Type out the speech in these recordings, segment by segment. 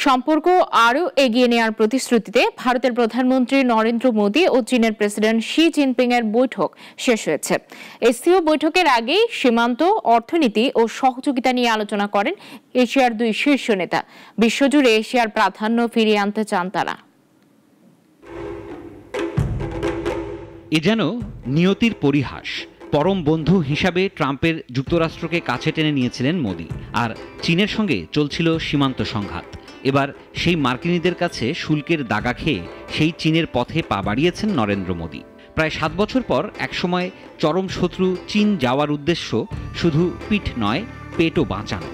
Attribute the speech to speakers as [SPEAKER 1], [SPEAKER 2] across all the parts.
[SPEAKER 1] সম্পর্ক আরও এগিয়ে নেওয়ার প্রতিশ্রুতিতে ভারতের প্রধানমন্ত্রী নরেন্দ্র মোদী ও চীনের প্রেসিডেন্ট শি জিনপিং এর বৈঠক শেষ হয়েছে। এসসিও বৈঠকের আগেই সীমান্ত, অর্থনীতি ও সহযোগিতা নিয়ে আলোচনা করেন এশিয়ার দুই শীর্ষ নেতা। বিশ্বজুড়ে এশিয়ার প্রাধান্য ফিরিয়ে আনতে চান তারা।
[SPEAKER 2] এ যেন নিয়তির পরিহাস। পরম বন্ধু হিসাবে ট্রাম্পের যুক্তরাষ্ট্রকে কাছে টেনে নিয়েছিলেন মোদি, আর চীনের সঙ্গে চলছিল সীমান্ত সংঘাত। এবার সেই মার্কিনীদের কাছে শুল্কের দাগা খেয়ে সেই চীনের পথে পা বাড়িয়েছেন নরেন্দ্র মোদি। প্রায় 7 বছর পর একসময় চরম শত্রু চীন যাওয়ার উদ্দেশ্য শুধু পিঠ নয়, পেটও বাঁচানো।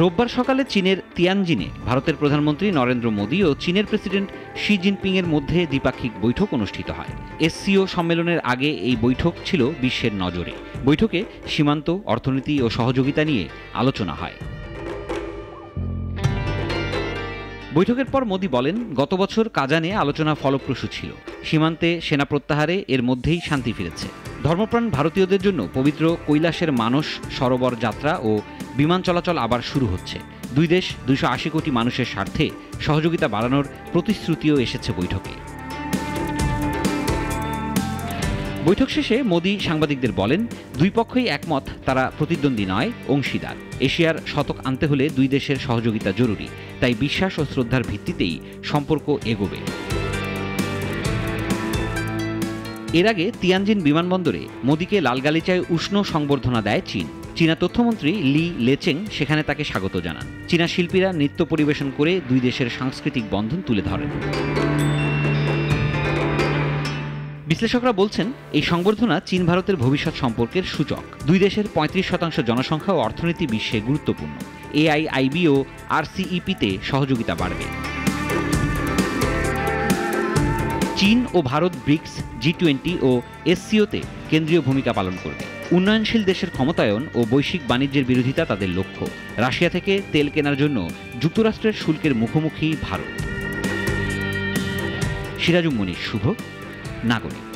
[SPEAKER 2] রোববার সকালে চীনের তিয়ানজিনে ভারতের প্রধানমন্ত্রী নরেন্দ্র মোদী ও চীনের প্রেসিডেন্ট শি জিনপিং এর মধ্যে দ্বিপাক্ষিক বৈঠক অনুষ্ঠিত হয়। এসসিও সম্মেলনের আগে এই বৈঠক ছিল বিশ্বের নজরে। বৈঠকে সীমান্ত, অর্থনীতি ও সহযোগিতা নিয়ে আলোচনা হয়। বৈঠকের পর মোদী বলেন, গত বছর কাজানে আলোচনা ফলপ্রসূ ছিল। সীমান্তে সেনা প্রত্যাহারে এর মধ্যেই শান্তি ফিরেছে। ধর্মপ্রাণ ভারতীয়দের জন্য পবিত্র কৈলাসের মানস সরোবর যাত্রা ও বিমান চলাচল আবার শুরু হচ্ছে। দুই দেশ 280 কোটি মানুষের স্বার্থে সহযোগিতা বাড়ানোর প্রতিশ্রুতিও এসেছে বৈঠকে। বৈঠক শেষে মোদী সাংবাদিকদের বলেন, দুই পক্ষই একমত তারা প্রতিদ্বন্দ্বী নয়, অংশীদার। এশিয়ার শতক আনতে হলে দুই দেশের সহযোগিতা জরুরি, তাই বিশ্বাস ও শ্রদ্ধার ভিত্তিতেই সম্পর্ক এগোবে। এর আগে তিয়ানজিন বিমানবন্দরে মোদীকে লালগালিচায় উষ্ণ সংবর্ধনা দেয় চীন। চীনা তথ্যমন্ত্রী লি লেচেং সেখানে তাকে স্বাগত জানান। চীনা শিল্পীরা নৃত্য পরিবেশন করে দুই দেশের সাংস্কৃতিক বন্ধন তুলে ধরেন। বিশ্লেষকরা বলছেন, এই সংবর্ধনা চীন ভারতের ভবিষ্যৎ সম্পর্কের সূচক। দুই দেশের 35% জনসংখ্যা ও অর্থনীতি বিশ্বে গুরুত্বপূর্ণ। AIIB ও RCEP-তে সহযোগিতা বাড়বে। চীন ও ভারত ব্রিক্স, G20 ও এসসিওতে কেন্দ্রীয় ভূমিকা পালন করবে। উন্নয়নশীল দেশের ক্ষমতায়ন ও বৈশ্বিক বাণিজ্যের বিরোধিতা তাদের লক্ষ্য। রাশিয়া থেকে তেল কেনার জন্য যুক্তরাষ্ট্রের শুল্কের মুখোমুখি ভারত। সিরাজুম মনির, শুভ, নাগরিক।